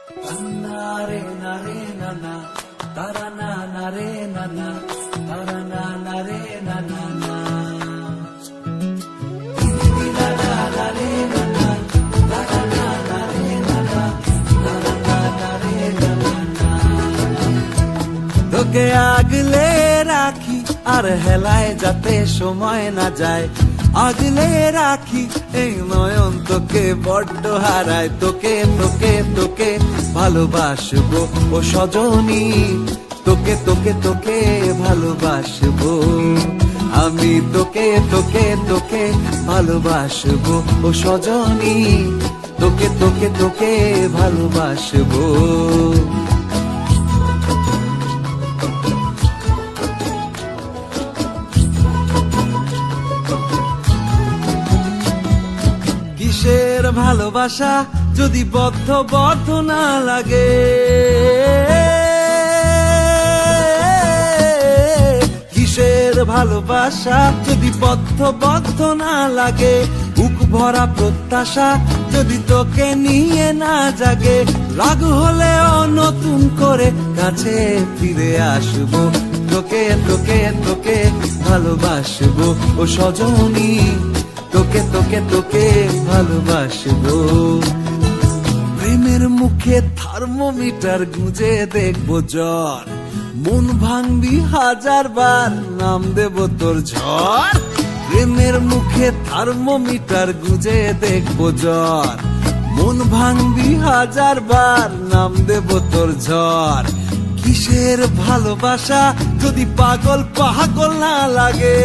নারে নারে নানা তারা না নারে নানা তারা না নারে নানা না তোকে আগলে রাখি আর হেলায় যাতে সময় না যায়, আগলে রাখি এই নয়ন তোকে বড্ড হারায়। তোকে তোকে তোকে ভালোবাসবো ও সজনী, তোকে তোকে তোকে ভালোবাসবো আমি, তোকে তোকে তোকে ভালোবাসবো ও সজনী, তোকে তোকে তোকে ভালোবাসবো। কিসের ভালোবাসা যদি বদ্ধ বদ্ধ না লাগে, কিসের ভালোবাসা যদি বদ্ধ বদ্ধ না লাগে, বুক ভরা প্রত্যাশা যদি তোকে নিয়ে না জাগে, রাগ হলেও নতুন করে কাছে ফিরে আসবো, তোকে তোকে তোকে ভালোবাসবো ও সজনী, তোকে তোকে তোকে ভালোবাসবো। প্রেমের মুখে থার্মোমিটার গুঁজে দেখবো জ্বর, মন ভাঙবি হাজার বার নাম দেব তোর ঝড়। প্রেমের মুখে থার্মোমিটার গুঁজে দেখবো জ্বর, মন ভাঙবি হাজার বার নাম দেব তোর ঝড়। কিসের ভালোবাসা যদি পাগল পাগল না লাগে,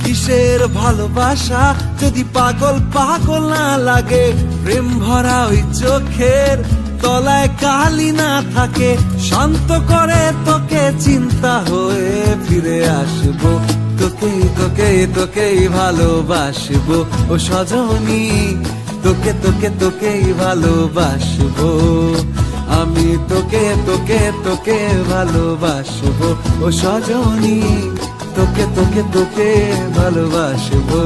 কিসের ভালোবাসা যদি পাগল পাগল না লাগে, প্রেম ভরা ওই চোখের তলায় কালি না থাকে, শান্ত করে তোকে চিন্তা হয়ে ফিরে আসবো, তোকে তোকে তোকেই ভালোবাসবো ও সজনী, তোকে তোকে তোকেই ভালোবাসবো আমি, তোকে তোকে তোকে ভালোবাসবো ও সজনী, তোকে তোকে তোকে ভালোবাসবো।